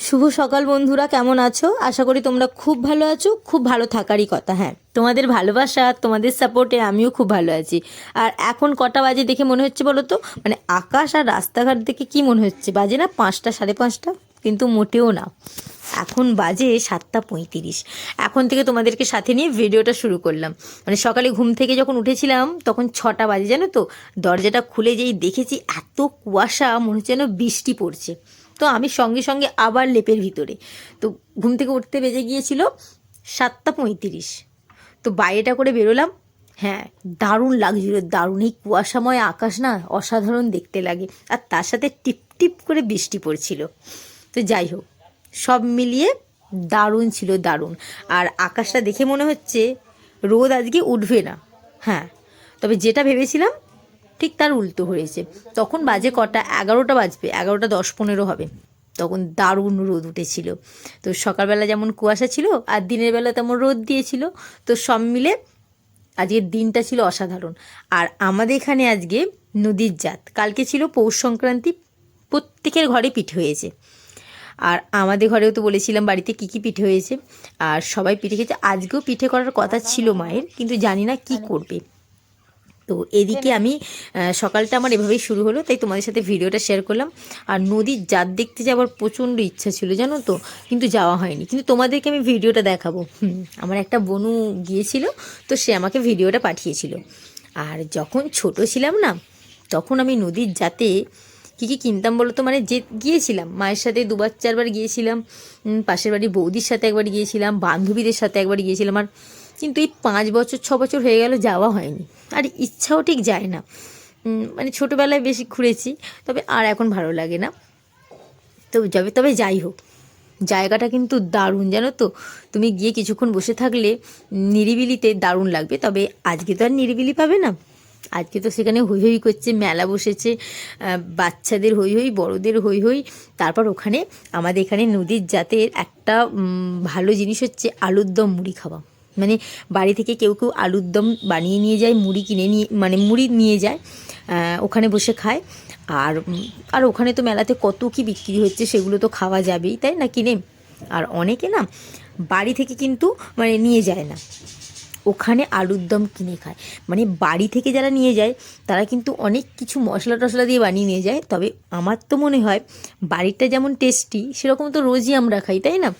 শুভ সকাল বন্ধুরা, কেমন আছো? আশা করি তোমরা খুব ভালো আছো। খুব ভালো থাকারই কথা। হ্যাঁ, তোমাদের ভালোবাসা, তোমাদের সাপোর্টে আমিও খুব ভালো আছি। আর এখন কটা বাজে দেখে মনে হচ্ছে বলো তো? মানে আকাশ আর রাস্তাঘাট দেখে কি মনে হচ্ছে? বাজে না 5টা, 5:30? কিন্তু মোটেও না, এখন বাজে 7:35। এখন থেকে তোমাদেরকে সাথে নিয়ে ভিডিওটা শুরু করলাম। মানে সকালে ঘুম থেকে যখন উঠেছিলাম তখন 6টা বাজে, জানো তো? দরজাটা খুলে যেই দেখেছি এত কুয়াশা, মনে হচ্ছে যেন বৃষ্টি পড়ছে। তো আমি সঙ্গে সঙ্গে আবার লেপের ভিতরে। তো ঘুম থেকে উঠতে বেজে গিয়েছিল 7:35। তো বাইরেটা করে বেরোলাম। হ্যাঁ, দারুণ লাগছিল, দারুণ। এই কুয়াশাময় আকাশ না অসাধারণ দেখতে লাগে, আর তার সাথে টিপ টিপ করে বৃষ্টি পড়ছিল। তো যাই হোক, সব মিলিয়ে দারুণ ছিল, দারুণ। আর আকাশটা দেখে মনে হচ্ছে রোদ আজকে উঠবে না। হ্যাঁ, তবে যেটা ভেবেছিলাম ঠিক তার উল্টো হয়েছে। তখন বাজে কটা? 11টা বাজবে, 11:10-15 হবে। তখন দারুণ রোদ উঠেছিল। তো সকালবেলা যেমন কুয়াশা ছিল আর দিনের বেলা তেমন রোদ দিয়েছিল। তো সব মিলে আজকের দিনটা ছিল অসাধারণ। আর আমাদের এখানে আজকে নদীর জাত, কালকে ছিল পৌষ সংক্রান্তি। প্রত্যেকের ঘরে পিঠে হয়েছে। আর আমাদের ঘরেও তো বলেছিলাম বাড়িতে কী কী পিঠে হয়েছে, আর সবাই পিঠে খেয়েছে। আজকেও পিঠে করার কথা ছিল মায়ের, কিন্তু জানি না কি করবে। তো এদিকে আমি সকালটা আমার এভাবেই শুরু হলো, তাই তোমাদের সাথে ভিডিওটা শেয়ার করলাম। আর নদীর জাত দেখতে যাওয়ার প্রচণ্ড ইচ্ছা ছিল, জানো তো, কিন্তু যাওয়া হয়নি। কিন্তু তোমাদেরকে আমি ভিডিওটা দেখাবো। আমার একটা বোনু গিয়েছিল, তো সে আমাকে ভিডিওটা পাঠিয়েছিল। আর যখন ছোট ছিলাম না, তখন আমি নদীর জাতে কী কী কিনতাম বলো তো? মানে যে গিয়েছিলাম মায়ের সাথে 2-4বার গিয়েছিলাম, পাশের বাড়ির বৌদির সাথে একবার গিয়েছিলাম, বান্ধবীদের সাথে একবার গিয়েছিলাম। আর কিন্তু এই 5 বছর 6 বছর হয়ে গেল যাওয়া হয়নি, আর ইচ্ছাও ঠিক যায় না। মানে ছোটোবেলায় বেশি ঘুরেছি, তবে আর এখন ভালো লাগে না। তো তবে যাই হোক, জায়গাটা কিন্তু দারুণ, জানো তো। তুমি গিয়ে কিছুক্ষণ বসে থাকলে নিরিবিলিতে দারুণ লাগবে। তবে আজকে তো আর নিরিবিলি পাবে না। আজকে তো সেখানে হৈ হৈ করছে, মেলা বসেছে, বাচ্চাদের হৈ হৈ, বড়োদের হৈ হৈ। তারপর ওখানে আমাদের এখানে নদীর জাতের একটা ভালো জিনিস হচ্ছে আলুর দম মুড়ি খাওয়া। মানে বাড়ি থেকে কেউ কেউ আলুর দম বানিয়ে নিয়ে যায়, মুড়ি কিনে নিয়ে, মানে মুড়ি নিয়ে যায়, ওখানে বসে খায়। আর আর ওখানে তো মেলাতে কত কি বিক্রি হচ্ছে, সেগুলো তো খাওয়া যাবেই, তাই না, কিনে। আর অনেকে না বাড়ি থেকে কিন্তু মানে নিয়ে যায় না, ওখানে আলুর দম কিনে খায়। মানে বাড়ি থেকে যারা নিয়ে যায় তারা কিন্তু অনেক কিছু মশলা টশলা দিয়ে বানিয়ে নিয়ে যায়। তবে আমার তো মনে হয় বাড়িরটা যেমন টেস্টি, সেরকম তো রোজই আমরা খাই, তাই না?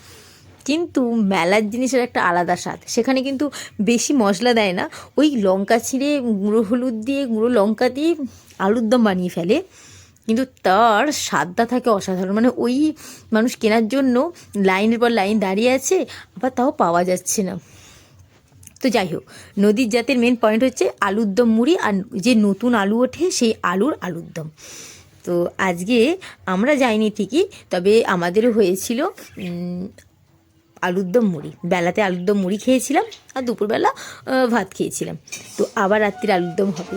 কিন্তু মেলার জিনিসের একটা আলাদা স্বাদ। সেখানে কিন্তু বেশি মশলা দেয় না, ওই লঙ্কা ছিঁড়ে, গুঁড়ো হলুদ দিয়ে, গুঁড়ো লঙ্কা দিয়ে আলুর দম বানিয়ে ফেলে। কিন্তু তার স্বাদটা থাকে অসাধারণ। মানে ওই মানুষ কেনার জন্য লাইনের পর লাইন দাঁড়িয়ে আছে, আবার তাও পাওয়া যাচ্ছে না। তো যাই হোক, নদীর জাতের মেন পয়েন্ট হচ্ছে আলুর দম মুড়ি, আর যে নতুন আলু ওঠে সেই আলুর দম। তো আজকে আমরা যাইনি ঠিকই, তবে আমাদেরও হয়েছিল আলুর দম মুড়ি। বেলাতে আলুর দম মুড়ি খেয়েছিলাম, আর দুপুরবেলা ভাত খেয়েছিলাম। তো আবার রাত্রির আলুর দম হবে।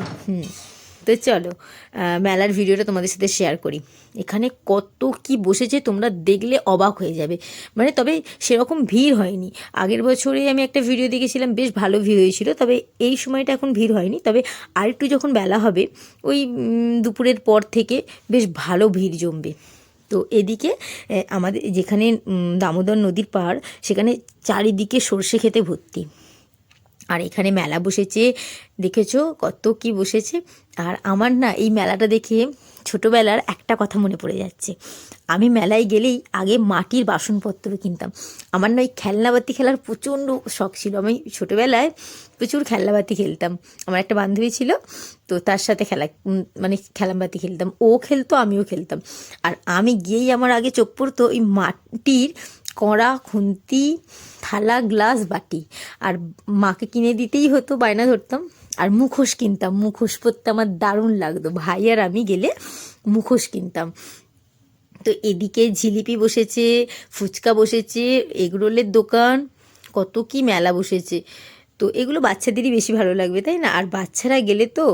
তো চলো মেলার ভিডিওটা তোমাদের সাথে শেয়ার করি। এখানে কত কি বসেছে, তোমরা দেখলে অবাক হয়ে যাবে। মানে তবে সেরকম ভিড় হয়নি। আগের বছরে আমি একটা ভিডিও দেখেছিলাম, বেশ ভালো ভিড় হয়েছিল। তবে এই সময়টা এখন ভিড় হয়নি। তবে আরেকটু যখন বেলা হবে, ওই দুপুরের পর থেকে বেশ ভালো ভিড় জমবে। তো এদিকে আমাদের যেখানে দামোদর নদীর পাড়, সেখানে চারিদিকে সর্ষে খেতে ভর্তি। আর এখানে মেলা বসেছে, দেখেছো কত কি বসেছে। আর আমার না এই মেলাটা দেখে ছোটোবেলার একটা কথা মনে পড়ে যাচ্ছে। আমি মেলায় গেলেই আগে মাটির বাসনপত্র কিনতাম। আমার না ওই খেলনাবাতি খেলার প্রচণ্ড শখ ছিল। আমি ছোটোবেলায় প্রচুর খেলনাবাতি খেলতাম। আমার একটা বান্ধবী ছিল, তো তার সাথে মানে খেলনাবাতি খেলতাম। ও খেলতো, আমিও খেলতাম। আর আমি গিয়েই আমার আগে চোখ পড়তো ওই মাটির কড়া, খুন্তি, থালা, গ্লাস, বাটি। আর মাকে কিনে দিতেই হতো, বায়না ধরতাম। আর মুখোশ কিনতাম, মুখোশ পরতে আমার দারুণ লাগতো। ভাই আর আমি গেলে মুখোশ কিনতাম। তো এদিকে জিলিপি বসেছে, ফুচকা বসেছে, এগরোলের দোকান, কত কি মেলা বসেছে। তো এগুলো বাচ্চাদেরই বেশি ভালো লাগবে, তাই না? আর বাচ্চারা গেলে তো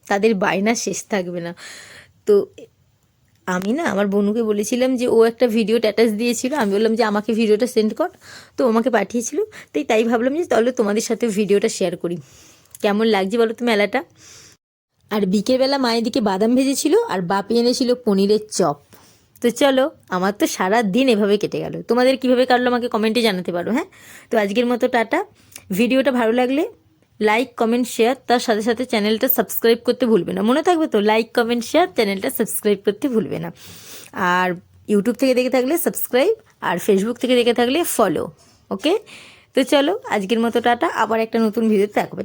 তাদের বায়না শেষ থাকবে না। তো আমি না আমার বোনুকে বলেছিলাম যে ও একটা ভিডিও স্ট্যাটাস দিয়েছিল, আমি বললাম যে আমাকে ভিডিওটা সেন্ড কর। তো আমাকে পাঠিয়েছিল, তাই ভাবলাম যে তাহলে তোমাদের সাথে ভিডিওটা শেয়ার করি। কেমন লাগছে বলো তো মেলাটা? আর বিকেলবেলা মায়ের দিকে বাদাম ভেজেছিল, আর বাপি এনেছিল পনিরের চপ। তো চলো, আমার তো সারা দিন এভাবে কেটে গেল, তোমাদের কিভাবে কাটলো আমাকে কমেন্টে জানাতে পারো। হ্যাঁ, তো আজকের মতো টাটা। ভিডিওটা ভালো লাগলে লাইক কমেন্ট শেয়ার, তার সাথে সাথে চ্যানেলটা সাবস্ক্রাইব করতে ভুলবে না, মনে থাকবে তো, লাইক কমেন্ট শেয়ার, চ্যানেলটা সাবস্ক্রাইব করতে ভুলবে না। আর ইউটিউব থেকে দেখে থাকলে সাবস্ক্রাইব, আর ফেসবুক থেকে দেখে থাকলে ফলো। ওকে, তো চলো আজকের মতো টাটা, আবার একটা নতুন ভিডিওতে থাকবে।